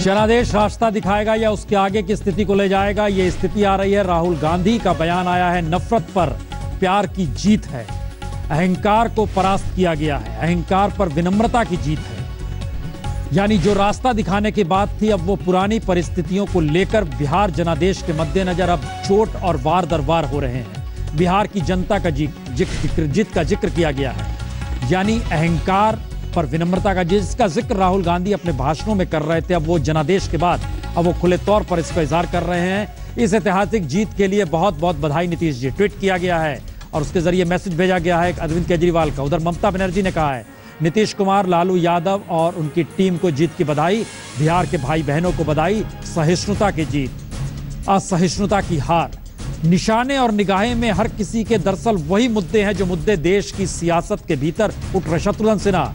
जनादेश रास्ता दिखाएगा या उसके आगे की स्थिति को ले जाएगा, ये स्थिति आ रही है। राहुल गांधी का बयान आया है, नफरत पर प्यार की जीत है, अहंकार को परास्त किया गया है, अहंकार पर विनम्रता की जीत है। यानी जो रास्ता दिखाने की बात थी, अब वो पुरानी परिस्थितियों को लेकर बिहार जनादेश के मद्देनजर अब चोट और वार दर वार हो रहे हैं। बिहार की जनता का जीत का जिक्र किया गया है, यानी अहंकार पर विनम्रता का, जिसका जिक्र राहुल गांधी अपने भाषणों में कर रहे थे। अब वो जनादेश के बाद अब वो खुले तौर पर इसका इजहार कर रहे हैं। इस ऐतिहासिक जीत के लिए बहुत बहुत बधाई नीतीश जी, ट्वीट किया गया है और उसके जरिए मैसेज भेजा गया है अरविंद केजरीवाल का। उधर ममता बनर्जी ने कहा है, नीतीश कुमार, लालू यादव और उनकी टीम को जीत की बधाई, बिहार के भाई बहनों को बधाई। सहिष्णुता की जीत, असहिष्णुता की हार। निशाने और निगाहें में हर किसी के दरअसल वही मुद्दे हैं जो मुद्दे देश की सियासत के भीतर उठ रहे। शत्रुघ्न सिन्हा,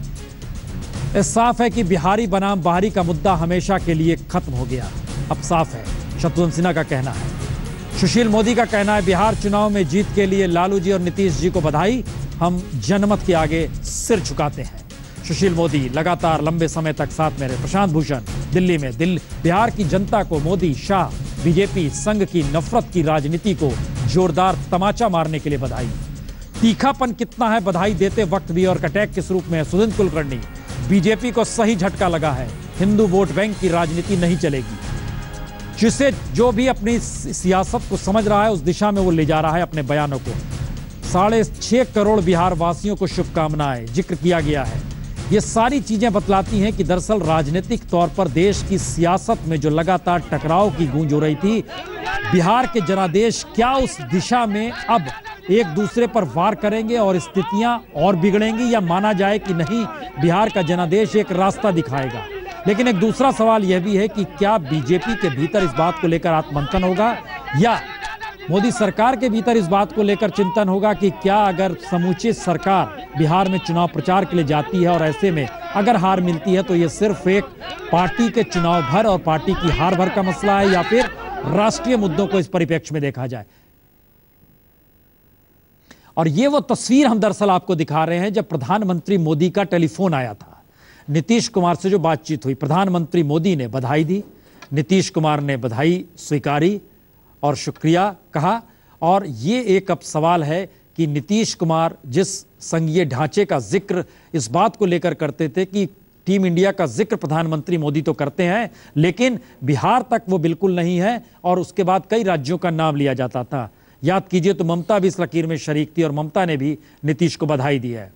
साफ है कि बिहारी बनाम बाहरी का मुद्दा हमेशा के लिए खत्म हो गया, अब साफ है, शत्रुघ्न सिन्हा का कहना है। सुशील मोदी का कहना है, बिहार चुनाव में जीत के लिए लालू जी और नीतीश जी को बधाई, हम जनमत के आगे सिर झुकाते हैं। सुशील मोदी लगातार लंबे समय तक साथ में रहे। प्रशांत भूषण, दिल्ली में बिहार की जनता को मोदी, शाह, बीजेपी, संघ की नफरत की राजनीति को जोरदार तमाचा मारने के लिए बधाई। तीखापन कितना है बधाई देते वक्त भी, और अटैक किस रूप में है। सुदिन कुलकर्णी, बीजेपी को सही झटका लगा है, हिंदू वोट बैंक की राजनीति नहीं चलेगी। जिसे जो भी अपनी सियासत को समझ रहा है उस दिशा में वो ले जा रहा है अपने बयानों को। 6.5 करोड़ बिहार वासियों को शुभकामनाएं जिक्र किया गया है। ये सारी चीजें बतलाती हैं कि दरअसल राजनीतिक तौर पर देश की सियासत में जो लगातार टकराव की गूंज हो रही थी, बिहार के जनादेश क्या उस दिशा में अब एक दूसरे पर वार करेंगे और स्थितियां और बिगड़ेंगी, या माना जाए कि नहीं, बिहार का जनादेश एक रास्ता दिखाएगा। लेकिन एक दूसरा सवाल यह भी है कि क्या बीजेपी के भीतर इस बात को लेकर आत्ममंथन होगा, या मोदी सरकार के भीतर इस बात को लेकर चिंतन होगा कि क्या अगर समूची सरकार बिहार में चुनाव प्रचार के लिए जाती है और ऐसे में अगर हार मिलती है तो ये सिर्फ एक पार्टी के चुनाव भर और पार्टी की हार भर का मसला है, या फिर राष्ट्रीय मुद्दों को इस परिप्रेक्ष्य में देखा जाए। और ये वो तस्वीर हम दरअसल आपको दिखा रहे हैं जब प्रधानमंत्री मोदी का टेलीफोन आया था। नीतीश कुमार से जो बातचीत हुई, प्रधानमंत्री मोदी ने बधाई दी, नीतीश कुमार ने बधाई स्वीकारी और शुक्रिया कहा। और ये एक अब सवाल है कि नीतीश कुमार जिस संघीय ढांचे का जिक्र इस बात को लेकर करते थे कि टीम इंडिया का जिक्र प्रधानमंत्री मोदी तो करते हैं, लेकिन बिहार तक वो बिल्कुल नहीं है, और उसके बाद कई राज्यों का नाम लिया जाता था। याद कीजिए तो ममता भी इस लकीर में शरीक थी और ममता ने भी नीतीश को बधाई दी है।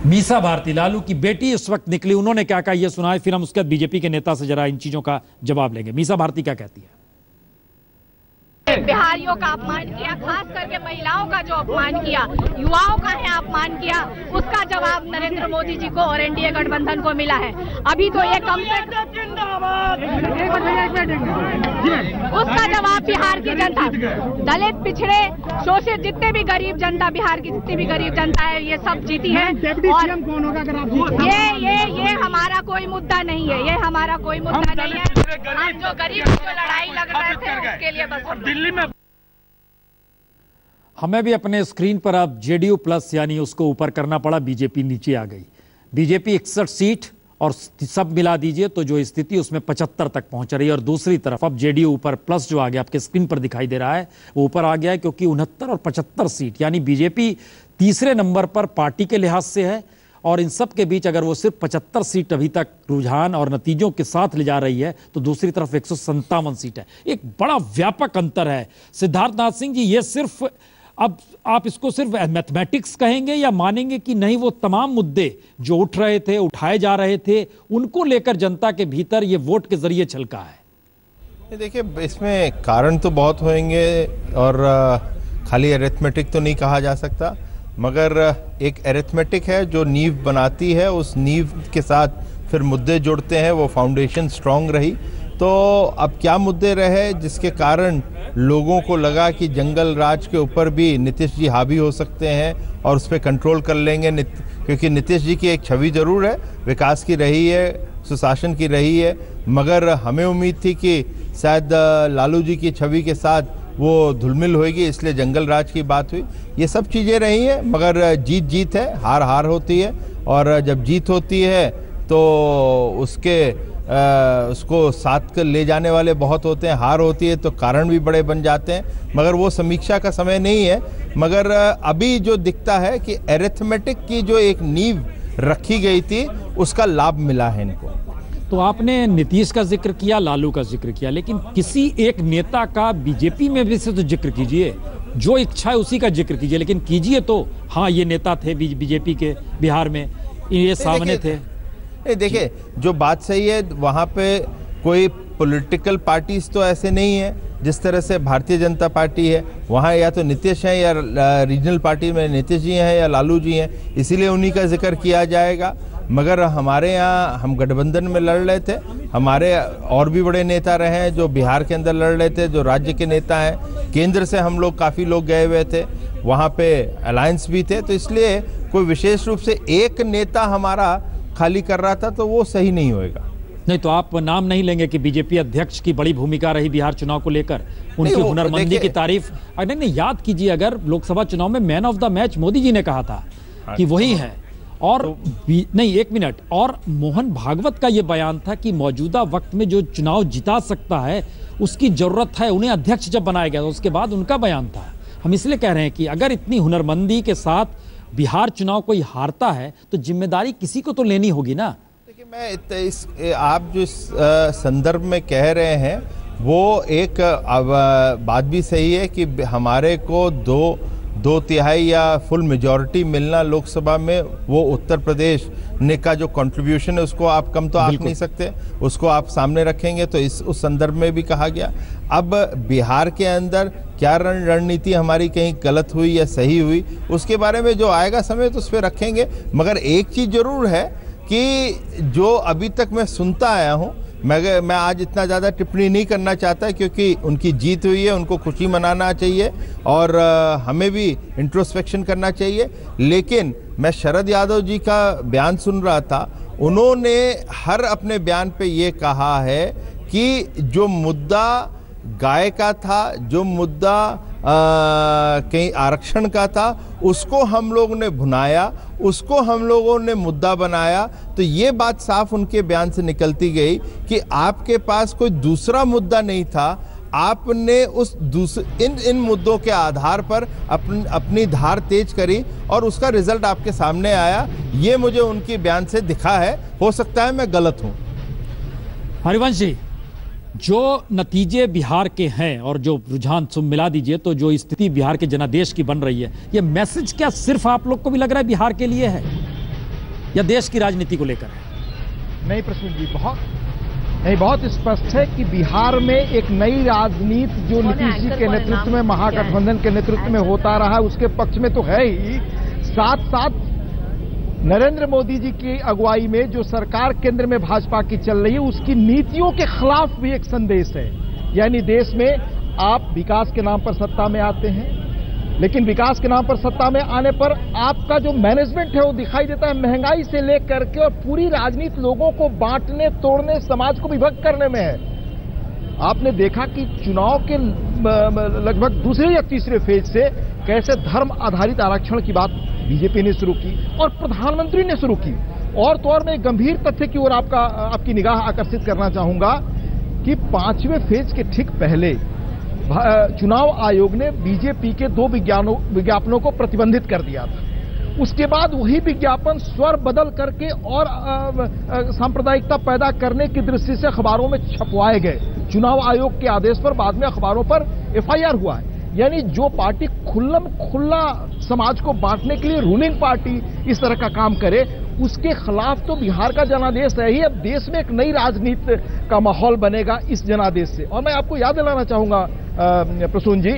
मीसा भारती, लालू की बेटी, इस वक्त निकली, उन्होंने क्या कहा ये सुनाए, फिर हम उसके बाद बीजेपी के नेता से जरा इन चीजों का जवाब लेंगे। मीसा भारती क्या कहती है? बिहारियों का अपमान किया, खास करके महिलाओं का जो अपमान किया, युवाओं का है अपमान किया, उसका जवाब नरेंद्र मोदी जी को और एनडीए गठबंधन को मिला है। अभी तो ये कम से उसका जवाब बिहार की जनता, दलित, पिछड़े, शोषित, जितने भी गरीब जनता, बिहार की जितनी भी गरीब जनता है, ये सब जीती है। और ये हमारा कोई मुद्दा नहीं है, ये हमारा कोई मुद्दा नहीं है। हम जो गरीब जो लड़ाई लड़ रहे थे उसके लिए बस दिल्ली में हमें भी अपने स्क्रीन पर अब जेडीयू प्लस यानी उसको ऊपर करना पड़ा, बीजेपी नीचे आ गई। बीजेपी 61 सीट और सब मिला दीजिए तो जो स्थिति उसमें 75 तक पहुंच रही है, और दूसरी तरफ अब जेडीयू ऊपर प्लस जो आ गया आपके स्क्रीन पर दिखाई दे रहा है वो ऊपर आ गया है, क्योंकि 69 और 75 सीट, यानी बीजेपी तीसरे नंबर पर पार्टी के लिहाज से है। और इन सब के बीच अगर वो सिर्फ 75 सीट अभी तक रुझान और नतीजों के साथ ले जा रही है, तो दूसरी तरफ 157 सीट है, एक बड़ा व्यापक अंतर है। सिद्धार्थनाथ सिंह जी, ये सिर्फ अब आप इसको सिर्फ मैथमेटिक्स कहेंगे या मानेंगे कि नहीं, वो तमाम मुद्दे जो उठ रहे थे, उठाए जा रहे थे, उनको लेकर जनता के भीतर ये वोट के जरिए छलका है? देखिए, इसमें कारण तो बहुत होंगे और खाली अरिथमेटिक तो नहीं कहा जा सकता, मगर एक अरिथमेटिक है जो नींव बनाती है, उस नींव के साथ फिर मुद्दे जुड़ते हैं, वो फाउंडेशन स्ट्रांग रही। तो अब क्या मुद्दे रहे जिसके कारण लोगों को लगा कि जंगल राज के ऊपर भी नीतीश जी हावी हो सकते हैं और उस पर कंट्रोल कर लेंगे, क्योंकि नीतीश जी की एक छवि ज़रूर है, विकास की रही है, सुशासन की रही है, मगर हमें उम्मीद थी कि शायद लालू जी की छवि के साथ वो धुलमिल होगी, इसलिए जंगल राज की बात हुई। ये सब चीज़ें रही हैं, मगर जीत जीत है, हार हार होती है। और जब जीत होती है तो उसको साथ कर ले जाने वाले बहुत होते हैं, हार होती है तो कारण भी बड़े बन जाते हैं, मगर वो समीक्षा का समय नहीं है। मगर अभी जो दिखता है कि एरिथमेटिक की जो एक नींव रखी गई थी उसका लाभ मिला है इनको। तो आपने नीतीश का जिक्र किया, लालू का जिक्र किया, लेकिन किसी एक नेता का बीजेपी में भी से तो जिक्र कीजिए, जो इच्छा है उसी का जिक्र कीजिए, लेकिन कीजिए तो हाँ ये नेता थे बीजेपी के बिहार में, ये सामने थे। देखिए जो बात सही है, वहाँ पे कोई पॉलिटिकल पार्टीज तो ऐसे नहीं है जिस तरह से भारतीय जनता पार्टी है, वहाँ या तो नीतीश हैं या रीजनल पार्टी में नीतीश जी हैं या लालू जी हैं, इसीलिए उन्हीं का जिक्र किया जाएगा। मगर हमारे यहाँ हम गठबंधन में लड़ रहे थे, हमारे और भी बड़े नेता रहे हैं जो बिहार के अंदर लड़ रहे थे, जो राज्य के नेता हैं, केंद्र से हम लोग काफ़ी लोग गए हुए थे, वहाँ पे अलायंस भी थे, तो इसलिए कोई विशेष रूप से एक नेता हमारा खाली कर रहा था तो वो सही नहीं होएगा। नहीं तो आप नाम नहीं लेंगे कि बीजेपी अध्यक्ष की बड़ी भूमिका रही बिहार चुनाव को लेकर, उनकी हुनरमंदी की तारीफ? नहीं, याद कीजिए, अगर लोकसभा चुनाव में man of the match Modi ji ने कहा था कि वही है, और नहीं एक मिनट, और मोहन भागवत का यह बयान था कि मौजूदा वक्त में जो चुनाव जिता सकता है उसकी जरूरत है, उन्हें अध्यक्ष जब बनाया गया उसके बाद उनका बयान था। हम इसलिए कह रहे हैं कि अगर इतनी हुनरमंदी के साथ बिहार चुनाव कोई हारता है तो जिम्मेदारी किसी को तो लेनी होगी ना। देखिए मैं आप जो इस संदर्भ में कह रहे हैं वो एक बात भी सही है कि हमारे को दो तिहाई या फुल मेजॉरिटी मिलना लोकसभा में, वो उत्तर प्रदेश ने का जो कंट्रीब्यूशन है उसको आप कम तो आंक नहीं सकते, उसको आप सामने रखेंगे तो उस संदर्भ में भी कहा गया। अब बिहार के अंदर क्या रणनीति हमारी कहीं गलत हुई या सही हुई, उसके बारे में जो आएगा समय तो उस पर रखेंगे। मगर एक चीज़ जरूर है कि जो अभी तक मैं सुनता आया हूँ, मैं आज इतना ज़्यादा टिप्पणी नहीं करना चाहता क्योंकि उनकी जीत हुई है, उनको खुशी मनाना चाहिए और हमें भी इंट्रोस्पेक्शन करना चाहिए। लेकिन मैं शरद यादव जी का बयान सुन रहा था, उन्होंने हर अपने बयान पे ये कहा है कि जो मुद्दा गाय का था, जो मुद्दा कहीं आरक्षण का था, उसको हम लोगों ने भुनाया, उसको हम लोगों ने मुद्दा बनाया। तो ये बात साफ उनके बयान से निकलती गई कि आपके पास कोई दूसरा मुद्दा नहीं था, आपने इन मुद्दों के आधार पर अपनी धार तेज करी और उसका रिजल्ट आपके सामने आया। ये मुझे उनके बयान से दिखा है, हो सकता है मैं गलत हूं। हरिवंश जी, जो नतीजे बिहार के हैं और जो रुझान मिला दीजिए, तो जो स्थिति बिहार के जनादेश की बन रही है, ये मैसेज क्या सिर्फ आप लोग को भी लग रहा है बिहार के लिए है या देश की राजनीति को लेकर है? नहीं प्रसून जी, बहुत स्पष्ट है कि बिहार में एक नई राजनीति जो नीतीश जी के नेतृत्व में, महागठबंधन के नेतृत्व में होता रहा, उसके पक्ष में तो है ही, साथ साथ नरेंद्र मोदी जी की अगुवाई में जो सरकार केंद्र में भाजपा की चल रही है उसकी नीतियों के खिलाफ भी एक संदेश है। यानी देश में आप विकास के नाम पर सत्ता में आते हैं, लेकिन विकास के नाम पर सत्ता में आने पर आपका जो मैनेजमेंट है वो दिखाई देता है महंगाई से लेकर के, और पूरी राजनीति लोगों को बांटने, तोड़ने, समाज को विभक्त करने में है। आपने देखा कि चुनाव के लगभग दूसरे या तीसरे फेज से कैसे धर्म आधारित आरक्षण की बात बीजेपी ने शुरू की और प्रधानमंत्री ने शुरू की। और तो और मैं गंभीर तथ्य की ओर आपकी निगाह आकर्षित करना चाहूंगा कि 5वें फेज के ठीक पहले चुनाव आयोग ने बीजेपी के 2 विज्ञापनों को प्रतिबंधित कर दिया था। उसके बाद वही विज्ञापन स्वर बदल करके और सांप्रदायिकता पैदा करने की दृष्टि से अखबारों में छपवाए गए। चुनाव आयोग के आदेश पर बाद में अखबारों पर एफआईआर हुआ है। यानी जो पार्टी खुला समाज को बांटने के लिए रूलिंग पार्टी इस तरह का काम करे, उसके खिलाफ तो बिहार का जनादेश है ही। अब देश में एक नई राजनीति का माहौल बनेगा इस जनादेश से। और मैं आपको याद दिलाना चाहूंगा प्रसून जी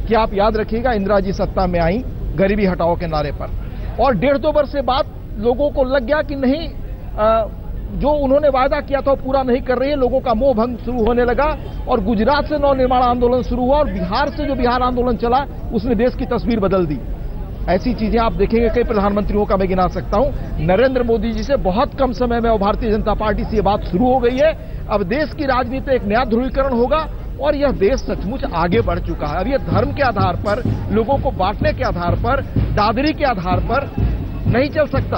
कि आप याद रखिएगा, इंदिरा जी सत्ता में आई गरीबी हटाओ के नारे पर, और 1.5-2 वर्ष से बाद लोगों को लग गया कि नहीं, जो उन्होंने वायदा किया था वो पूरा नहीं कर रही है। लोगों का मोह भंग शुरू होने लगा और गुजरात से नवनिर्माण आंदोलन शुरू हुआ और बिहार से जो बिहार आंदोलन चला उसने देश की तस्वीर बदल दी। ऐसी चीजें आप देखेंगे, कई प्रधानमंत्रियों का मैं गिना सकता हूं। नरेंद्र मोदी जी से बहुत कम समय में और भारतीय जनता पार्टी से ये बात शुरू हो गई है। अब देश की राजनीति एक नया ध्रुवीकरण होगा और यह देश सचमुच आगे बढ़ चुका है। अब यह धर्म के आधार पर, लोगों को बांटने के आधार पर, दादरी के आधार पर नहीं चल सकता।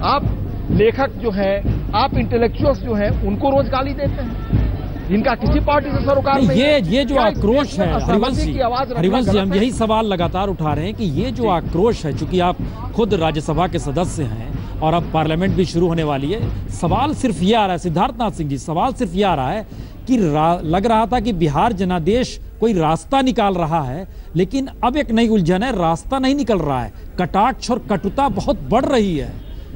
आप लेखक जो हैं, आप इंटेलेक्चुअल्स जो हैं, उनको रोज गाली देते हैं, इनका किसी पार्टी से सरोकार नहीं। ये जो आक्रोश है हरिवंश जी, हम यही सवाल लगातार उठा रहे हैं कि ये जो आक्रोश है, चूंकि आप खुद राज्यसभा के सदस्य हैं और अब पार्लियामेंट भी शुरू होने वाली है, सवाल सिर्फ ये आ रहा है सिद्धार्थनाथ सिंह जी, सवाल सिर्फ ये आ रहा है कि लग रहा था कि बिहार जनादेश कोई रास्ता निकाल रहा है, लेकिन अब एक नई उलझन है, रास्ता नहीं निकल रहा है, कटाक्ष और कटुता बहुत बढ़ रही है।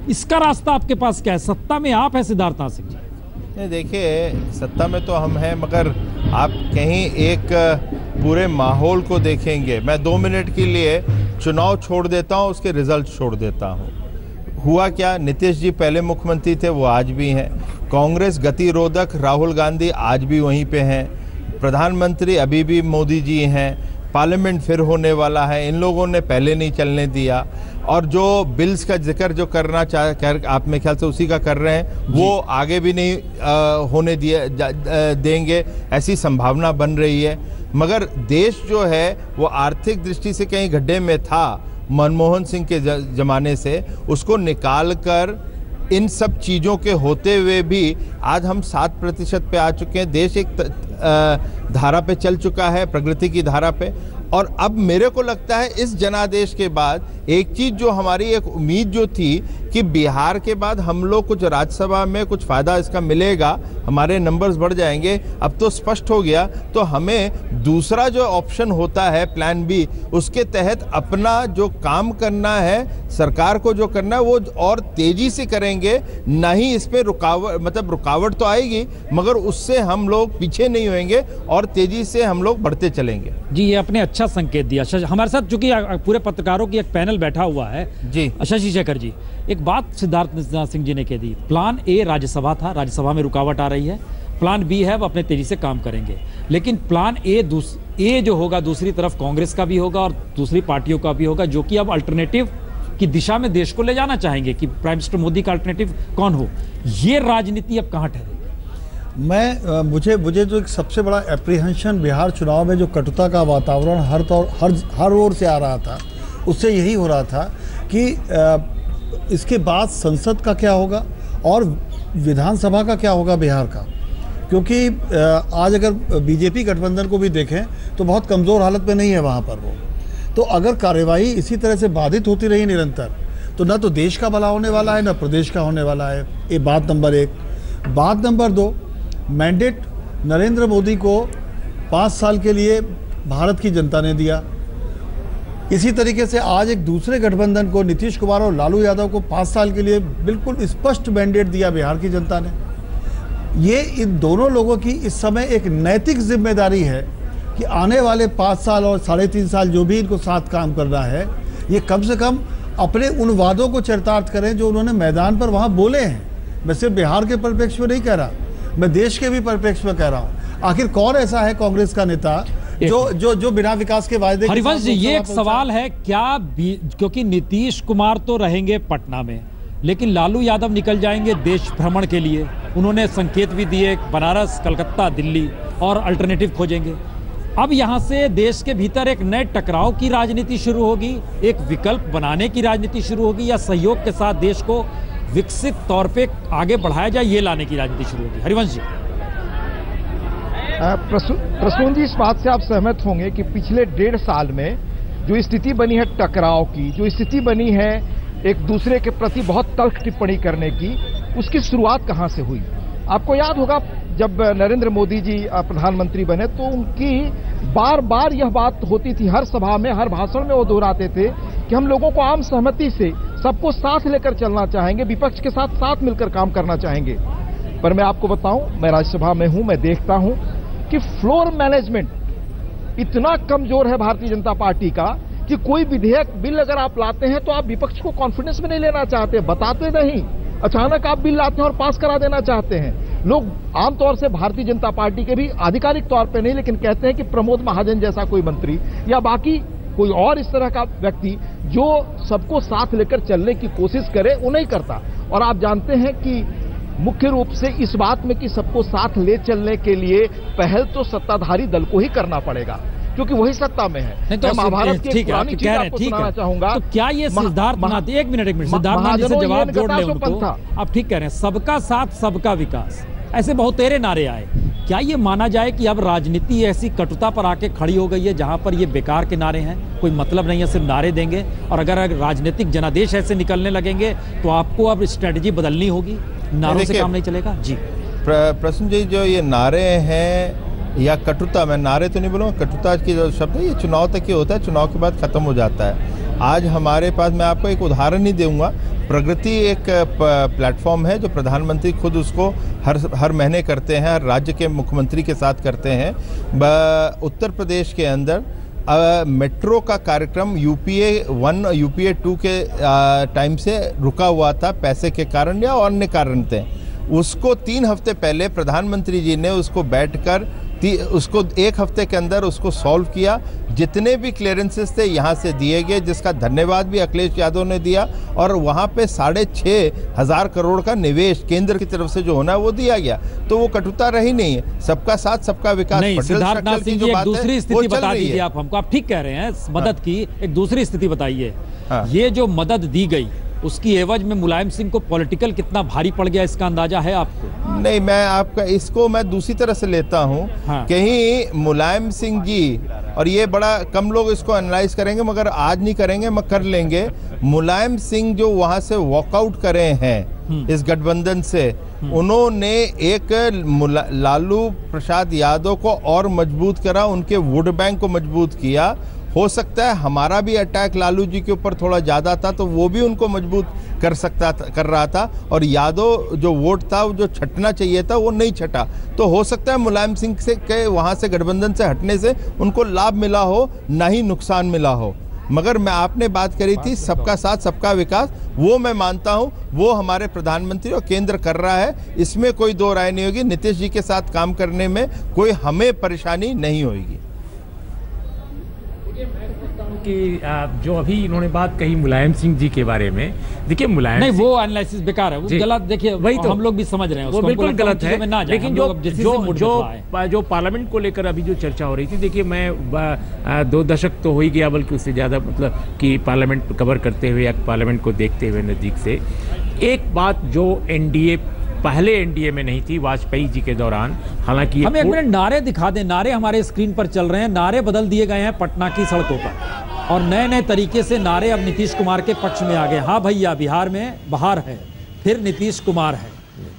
इसका रास्ता आपके पास क्या है? सत्ता में आप है सिद्धार्थनाथ सिंह जी। देखिए, सत्ता में तो हम हैं, मगर आप कहीं एक पूरे माहौल को देखेंगे। मैं 2 मिनट के लिए चुनाव छोड़ देता हूं, उसके रिजल्ट छोड़ देता हूं। हुआ क्या, नीतीश जी पहले मुख्यमंत्री थे, वो आज भी हैं। कांग्रेस गतिरोधक राहुल गांधी आज भी वहीं पे हैं। प्रधानमंत्री अभी भी मोदी जी हैं। पार्लियामेंट फिर होने वाला है, इन लोगों ने पहले नहीं चलने दिया। और जो बिल्स का जिक्र जो करना आप मेरे ख्याल से उसी का कर रहे हैं, वो आगे भी नहीं होने देंगे, ऐसी संभावना बन रही है। मगर देश जो है वो आर्थिक दृष्टि से कहीं गड्ढे में था मनमोहन सिंह के जमाने से, उसको निकाल कर इन सब चीज़ों के होते हुए भी आज हम 7% पे आ चुके हैं। देश एक धारा पे चल चुका है, प्रगति की धारा पे। और अब मेरे को लगता है इस जनादेश के बाद एक चीज़ जो हमारी एक उम्मीद जो थी कि बिहार के बाद हम लोग कुछ राज्यसभा में कुछ फ़ायदा इसका मिलेगा, हमारे नंबर्स बढ़ जाएंगे, अब तो स्पष्ट हो गया। तो हमें दूसरा जो ऑप्शन होता है प्लान बी, उसके तहत अपना जो काम करना है, सरकार को जो करना है वो और तेज़ी से करेंगे। ना ही इसमें रुकावट तो आएगी, मगर उससे हम लोग पीछे नहीं होंगे और तेज़ी से हम लोग बढ़ते चलेंगे। जी, ये अपने अच्छा संकेत दिया। हमारे साथ चूंकि पूरे पत्रकारों की एक पैनल बैठा हुआ है जी, शशि शेखर जी, एक बात सिद्धार्थनाथ सिंह जी ने कह दी, प्लान ए राज्यसभा था, राज्यसभा में रुकावट आ रही है, प्लान बी है वो अपने तेजी से काम करेंगे। लेकिन प्लान ए जो होगा दूसरी तरफ कांग्रेस का भी होगा और दूसरी पार्टियों का भी होगा, जो कि अब अल्टरनेटिव की दिशा में देश को ले जाना चाहेंगे कि प्राइम मिनिस्टर मोदी का अल्टरनेटिव कौन हो। ये राजनीति अब कहाँ ठहरेगी? मुझे जो एक सबसे बड़ा एप्रीहेंशन बिहार चुनाव में जो कटुता का वातावरण हर ओर से आ रहा था, उससे यही हो रहा था कि इसके बाद संसद का क्या होगा और विधानसभा का क्या होगा बिहार का। क्योंकि आज अगर बीजेपी गठबंधन को भी देखें तो बहुत कमज़ोर हालत में नहीं है वहाँ पर वो। तो अगर कार्यवाही इसी तरह से बाधित होती रही निरंतर, तो न तो देश का भला होने वाला है, न प्रदेश का होने वाला है। ये बात नंबर 1। बात नंबर 2, मैंडेट नरेंद्र मोदी को 5 साल के लिए भारत की जनता ने दिया। इसी तरीके से आज एक दूसरे गठबंधन को, नीतीश कुमार और लालू यादव को 5 साल के लिए बिल्कुल स्पष्ट मैंडेट दिया बिहार की जनता ने। ये इन दोनों लोगों की इस समय एक नैतिक जिम्मेदारी है कि आने वाले 5 साल और 3.5 साल जो भी इनको साथ काम करना है, ये कम से कम अपने उन वादों को चरितार्थ करें जो उन्होंने मैदान पर वहाँ बोले हैं। मैं सिर्फ बिहार के परिप्रेक्ष्य में नहीं कह रहा, मैं देश के भी परिप्रेक्ष्य में कह रहा हूँ। आखिर कौन ऐसा है कांग्रेस का नेता जो बिना विकास के वायदे। हरिवंश जी, ये एक सवाल है क्या, क्योंकि नीतीश कुमार तो रहेंगे पटना में, लेकिन लालू यादव निकल जाएंगे देश भ्रमण के लिए। उन्होंने संकेत भी दिए, बनारस, कलकत्ता, दिल्ली, और अल्टरनेटिव खोजेंगे। अब यहां से देश के भीतर एक नए टकराव की राजनीति शुरू होगी, एक विकल्प बनाने की राजनीति शुरू होगी, या सहयोग के साथ देश को विकसित तौर पे आगे बढ़ाया जाए, ये लाने की राजनीति शुरू होगी? हरिवंश जी। प्रसून जी, इस बात से आप सहमत होंगे कि पिछले 1.5 साल में जो स्थिति बनी है टकराव की, जो स्थिति बनी है एक दूसरे के प्रति बहुत तल्ख टिप्पणी करने की, उसकी शुरुआत कहां से हुई? आपको याद होगा जब नरेंद्र मोदी जी प्रधानमंत्री बने तो उनकी बार बार यह बात होती थी, हर सभा में, हर भाषण में वो दोहराते थे कि हम लोगों को आम सहमति से सबको साथ लेकर चलना चाहेंगे, विपक्ष के साथ मिलकर काम करना चाहेंगे। पर मैं आपको बताऊं, मैं राज्यसभा में हूं, मैं देखता हूं कि फ्लोर मैनेजमेंट इतना कमजोर है भारतीय जनता पार्टी का कि कोई विधेयक, बिल अगर आप लाते हैं तो आप विपक्ष को कॉन्फिडेंस में नहीं लेना चाहते, बताते नहीं, अचानक आप बिल लाते हैं और पास करा देना चाहते हैं। लोग आमतौर से भारतीय जनता पार्टी के भी आधिकारिक तौर पे नहीं, लेकिन कहते हैं कि प्रमोद महाजन जैसा कोई मंत्री या बाकी कोई और इस तरह का व्यक्ति जो सबको साथ लेकर चलने की कोशिश करे, वो नहीं करता। और आप जानते हैं कि मुख्य रूप से इस बात में कि सबको साथ ले चलने के लिए पहल तो सत्ताधारी दल को ही करना पड़ेगा, क्योंकि वही सत्ता में है। नहीं तो महाभारत की पुरानी चीज आपको सुनाना चाहूंगा। तो क्या ये सिद्धार्थ नाथ, एक मिनट सिद्धार्थ नाथ जी से जवाब जोड़ ले उनको। आप ठीक कह रहे हैं, सबका साथ सबका विकास, ऐसे बहुत तेरे नारे आए। क्या ये माना जाए कि अब राजनीति ऐसी कटुता पर आके खड़ी हो गई है जहां पर ये बेकार के नारे हैं, कोई मतलब नहीं है, सिर्फ नारे देंगे, और अगर राजनीतिक जनादेश ऐसे निकलने लगेंगे तो आपको अब स्ट्रेटजी बदलनी होगी, नारों से काम नहीं चलेगा। जी प्रश्न जी, जो ये नारे हैं या कटुता, मैं नारे तो नहीं बोलूँगा, कटुता की जो शब्द है ये चुनाव तक ही होता है, चुनाव के बाद खत्म हो जाता है। आज हमारे पास, मैं आपको एक उदाहरण ही दूंगा, प्रगति एक प्लेटफॉर्म है जो प्रधानमंत्री खुद उसको हर महीने करते हैं, हर राज्य के मुख्यमंत्री के साथ करते हैं। उत्तर प्रदेश के अंदर मेट्रो का कार्यक्रम UPA 1 UPA 2 के टाइम से रुका हुआ था, पैसे के कारण या अन्य कारण थे। उसको 3 हफ्ते पहले प्रधानमंत्री जी ने उसको बैठकर उसको 1 हफ्ते के अंदर उसको सॉल्व किया। जितने भी क्लियरेंसेस थे यहाँ से दिए गए, जिसका धन्यवाद भी अखिलेश यादव ने दिया, और वहाँ पे 6,500 करोड़ का निवेश केंद्र की तरफ से जो होना है वो दिया गया। तो वो कटुता रही नहीं है, सबका साथ सबका विकास। नहीं, सिद्धार्थ नाथ सिंह जी, एक दूसरी स्थिति बता दीजिए आप हमको। आप ठीक कह रहे हैं, मदद की एक दूसरी स्थिति बताइए। ये जो मदद दी गई उसकी एवज में मुलायम सिंह को पॉलिटिकल कितना भारी पड़ गया, इसका अंदाजा है आपको? नहीं, मैं आपका इसको मैं दूसरी तरह से लेता हूँ। कहीं मुलायम सिंह जी, और ये बड़ा कम लोग इसको एनालाइज करेंगे, मगर आज नहीं करेंगे, मगर कर लेंगे। मुलायम सिंह जो वहाँ से वॉकआउट करे हैं इस गठबंधन से, उन्होंने एक लालू प्रसाद यादव को और मजबूत करा, उनके वोट बैंक को मजबूत किया। हो सकता है हमारा भी अटैक लालू जी के ऊपर थोड़ा ज़्यादा था, तो वो भी उनको मजबूत कर रहा था, और यादव जो वोट था जो छटना चाहिए था वो नहीं छटा। तो हो सकता है मुलायम सिंह से के वहाँ से गठबंधन से हटने से उनको लाभ मिला हो, ना ही नुकसान मिला हो। मगर मैं आपने बात करी थी सबका साथ सबका विकास, वो मैं मानता हूँ वो हमारे प्रधानमंत्री और केंद्र कर रहा है, इसमें कोई दो राय नहीं होगी। नीतीश जी के साथ काम करने में कोई हमें परेशानी नहीं होगी। कि जो अभी इन्होंने बात कही मुलायम सिंह जी के बारे में, देखिए मुलायम नहीं, वो एनालिसिस बेकार है, वो गलत। देखिए वही तो हम लोग भी समझ रहे हैं, वो बिल्कुल गलत है। लेकिन जो पार्लियामेंट को लेकर अभी जो चर्चा हो रही थी, देखिए मैं 2 दशक तो हो ही गया, बल्कि उससे ज़्यादा, मतलब कि पार्लियामेंट कवर करते हुए या पार्लियामेंट को देखते हुए नज़दीक से, एक बात जो पहले एनडीए में नहीं थी वाजपेयी जी के दौरान, हालांकि हम एक मिनट नारे दिखा दें। नारे हमारे स्क्रीन पर चल रहे हैं, नारे बदल दिए गए हैं पटना की सड़कों पर, और नए नए तरीके से नारे अब नीतीश कुमार के पक्ष में आ गए। हाँ भैया बिहार में बहार है, फिर नीतीश कुमार है।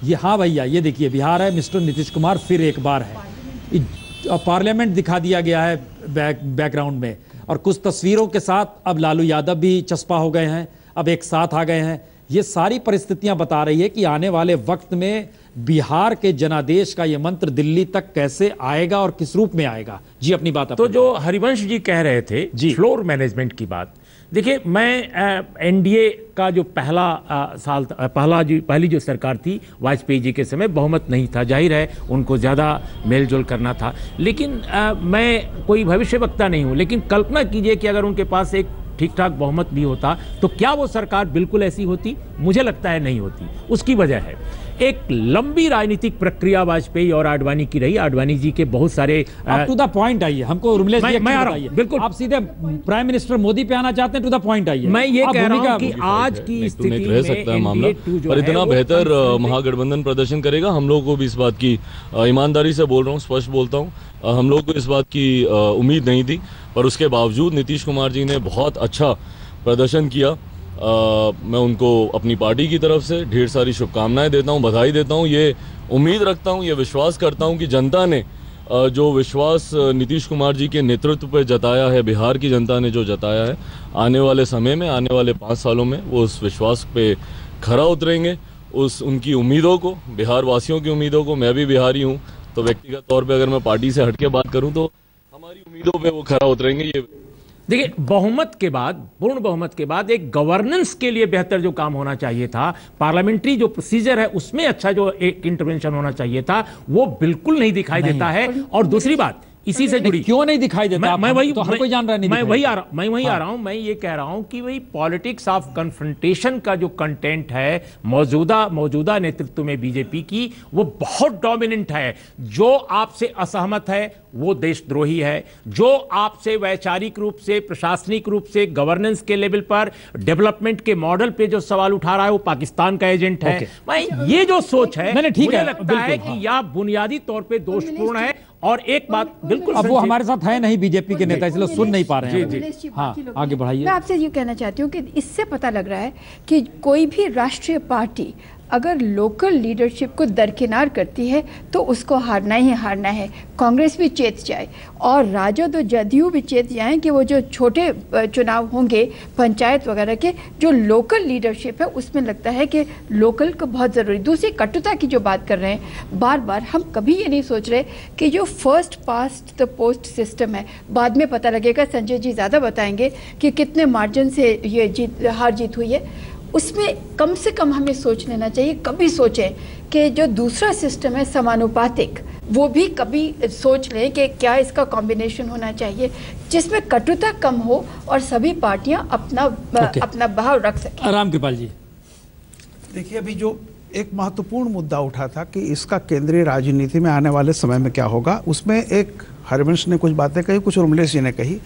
ये हाँ भैया, ये देखिए बिहार है, मिस्टर नीतीश कुमार फिर एक बार है। पार्लियामेंट दिखा दिया गया है बैकग्राउंड में, और कुछ तस्वीरों के साथ अब लालू यादव भी चस्पा हो गए हैं, अब एक साथ आ गए हैं। ये सारी परिस्थितियां बता रही है कि आने वाले वक्त में बिहार के जनादेश का ये मंत्र दिल्ली तक कैसे आएगा और किस रूप में आएगा। जी अपनी बात। तो जो हरिवंश जी कह रहे थे जी, फ्लोर मैनेजमेंट की बात, देखिए मैं एनडीए का जो पहली जो सरकार थी वाजपेयी जी के समय, बहुमत नहीं था, जाहिर है उनको ज़्यादा मेलजोल करना था। लेकिन मैं कोई भविष्यवक्ता नहीं हूँ, लेकिन कल्पना कीजिए कि अगर उनके पास एक ठीक ठाक बहुमत भी होता तो क्या वो सरकार बिल्कुल ऐसी होती? मुझे लगता है नहीं होती। उसकी वजह है एक लंबी राजनीतिक प्रक्रिया वाजपेयी और आडवाणी की रही। आडवाणी जी के बहुत सारे टू द पॉइंट आइए, हमको मैं आ रहा हूं, बिल्कुल आप सीधे प्राइम मिनिस्टर मोदी पे आना चाहते हैं, टू द पॉइंट आइए। मैं ये कह रहा हूं कि आज की स्थिति में रह सकता है मामला, पर इतना बेहतर महागठबंधन प्रदर्शन करेगा, हम लोगों को भी इस बात की, ईमानदारी से बोल रहा हूँ, स्पष्ट बोलता हूँ, हम लोग को इस बात की उम्मीद नहीं थी, पर उसके बावजूद नीतीश कुमार जी ने बहुत अच्छा प्रदर्शन किया। मैं उनको अपनी पार्टी की तरफ से ढेर सारी शुभकामनाएं देता हूं, बधाई देता हूं। ये उम्मीद रखता हूं, ये विश्वास करता हूं कि जनता ने जो विश्वास नीतीश कुमार जी के नेतृत्व पर जताया है, बिहार की जनता ने जो जताया है, आने वाले समय में, आने वाले 5 सालों में वो उस विश्वास पे खरा उतरेंगे। उनकी उम्मीदों को, बिहार वासियों की उम्मीदों को, मैं भी बिहारी हूँ तो व्यक्तिगत तौर पे अगर मैं पार्टी से हटके बात करूं तो हमारी उम्मीदों पे वो खरा उतरेंगे। ये देखिए, बहुमत के बाद, पूर्ण बहुमत के बाद एक गवर्नेंस के लिए बेहतर जो काम होना चाहिए था, पार्लियामेंट्री जो प्रोसीजर है उसमें अच्छा जो एक इंटरवेंशन होना चाहिए था, वो बिल्कुल नहीं दिखाई देता है। और दूसरी बात, इसी से जुड़ी। क्यों नहीं दिखाई देता? मैं वही तो हर कोई जान रहा है, नहीं मैं वही आ रहा हाँ। हूं, मैं ये कह रहा हूं कि वही पॉलिटिक्स ऑफ कन्फ्रंटेशन का जो कंटेंट है मौजूदा नेतृत्व में बीजेपी की, वो बहुत डोमिनेंट है। जो आपसे असहमत है वो देशद्रोही है, जो आपसे वैचारिक रूप से, प्रशासनिक रूप से, गवर्नेंस के लेवल पर, डेवलपमेंट के मॉडल पे जो सवाल उठा रहा है वो पाकिस्तान का एजेंट है। मैं ये जो सोच है, मुझे लगता है कि यह बुनियादी तौर पे दोषपूर्ण है। और एक बात बिल्कुल, अब वो हमारे साथ है नहीं बीजेपी के नेता, इसलिए सुन नहीं पा रहे हैं। हाँ, आगे बढ़ाइए। मैं आपसे ये कहना चाहती हूँ कि इससे पता लग रहा है कि कोई भी राष्ट्रीय पार्टी अगर लोकल लीडरशिप को दरकिनार करती है तो उसको हारना ही हारना है। कांग्रेस भी चेत जाए और राजद और जदयू भी चेत जाएं कि वो जो छोटे चुनाव होंगे पंचायत वगैरह के, जो लोकल लीडरशिप है उसमें लगता है कि लोकल को बहुत ज़रूरी। दूसरी कटुता की जो बात कर रहे हैं बार बार, हम कभी ये नहीं सोच रहे कि जो first past the post system है, बाद में पता लगेगा, संजय जी ज़्यादा बताएंगे कि कितने मार्जिन से ये हार जीत हुई है। उसमें कम से कम हमें सोच लेना चाहिए, कभी सोचें कि जो दूसरा सिस्टम है समानुपातिक, वो भी कभी सोच लें कि क्या इसका कॉम्बिनेशन होना चाहिए जिसमें कटुता कम हो और सभी पार्टियां अपना बहाव रख सकें। रामकृपाल जी, देखिए, अभी जो एक महत्वपूर्ण मुद्दा उठा था कि इसका केंद्रीय राजनीति में आने वाले समय में क्या होगा, उसमें एक हरिवंश ने कुछ बातें कही, कुछ उर्मिलेश जी ने कही।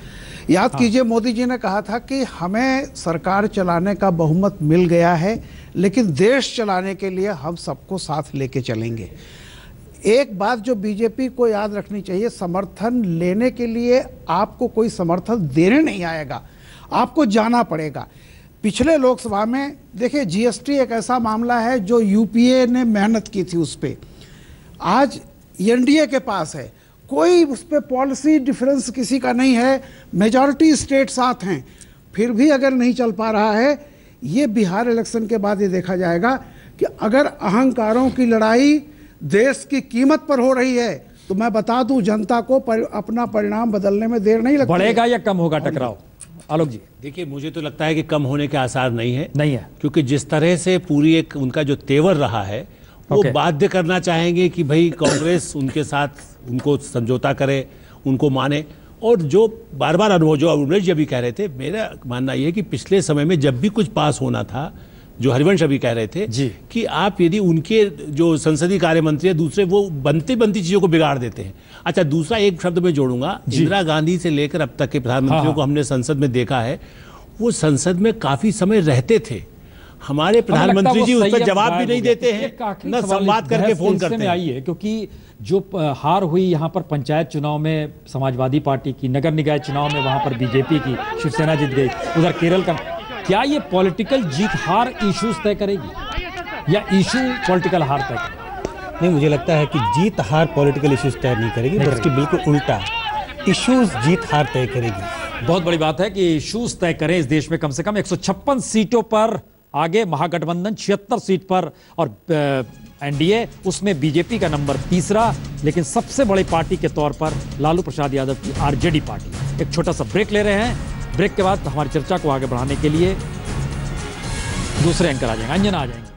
याद कीजिए, मोदी जी ने कहा था कि हमें सरकार चलाने का बहुमत मिल गया है, लेकिन देश चलाने के लिए हम सबको साथ लेके चलेंगे। एक बात जो बीजेपी को याद रखनी चाहिए, समर्थन लेने के लिए आपको कोई समर्थन देने नहीं आएगा, आपको जाना पड़ेगा। पिछले लोकसभा में देखिए, जीएसटी एक ऐसा मामला है जो यूपीए ने मेहनत की थी उस पर, आज एनडीए के पास है, कोई उस पर पॉलिसी डिफरेंस किसी का नहीं है, मेजॉरिटी स्टेट साथ हैं, फिर भी अगर नहीं चल पा रहा है। ये बिहार इलेक्शन के बाद ये देखा जाएगा कि अगर अहंकारों की लड़ाई देश की कीमत पर हो रही है तो मैं बता दूं, जनता को अपना परिणाम बदलने में देर नहीं लगती। बढ़ेगा या कम होगा टकराव? आलोक जी, देखिए, मुझे तो लगता है कि कम होने के आसार नहीं है, क्योंकि जिस तरह से पूरी एक उनका जो तेवर रहा है वो बाध्य करना चाहेंगे कि भाई कांग्रेस उनके साथ उनको समझौता करे, उनको माने। और जो बार बार अनुभव जो उमेश जी अभी कह रहे थे, मेरा मानना यह है कि पिछले समय में जब भी कुछ पास होना था, जो हरिवंश अभी कह रहे थे कि आप यदि उनके जो संसदीय कार्य मंत्री है दूसरे, वो बनती चीजों को बिगाड़ देते हैं। अच्छा, दूसरा एक शब्द मैं जोड़ूंगा, इंदिरा गांधी से लेकर अब तक के प्रधानमंत्रियों को हमने संसद में देखा है, वो संसद में काफी समय रहते थे। हमारे प्रधानमंत्री जी उस पर जवाब भी नहीं देते हैं, न संवाद करके फोन करते हैं। आई है क्योंकि जो हार हुई यहाँ पर पंचायत चुनाव में समाजवादी पार्टी की, नगर निकाय चुनाव में वहां पर बीजेपी की, शिवसेना जीत गई, उधर केरल का, क्या ये पॉलिटिकल जीत हार इश्यूज तय करेगी या इशू पॉलिटिकल हार तय करेगी? नहीं, मुझे लगता है कि जीत हार पॉलिटिकल इश्यूज तय नहीं करेगी, बल्कि बिल्कुल उल्टा, इश्यूज जीत हार तय करेगी। बहुत बड़ी बात है कि इश्यूज तय करें इस देश में। कम से कम 156 सीटों पर आगे महागठबंधन, 76 सीट पर, और एनडीए उसमें बीजेपी का नंबर तीसरा, लेकिन सबसे बड़ी पार्टी के तौर पर लालू प्रसाद यादव की आरजेडी पार्टी। एक छोटा सा ब्रेक ले रहे हैं, ब्रेक के बाद हमारी चर्चा को आगे बढ़ाने के लिए दूसरे एंकर आ जाएंगे, अंजना आ जाएंगे।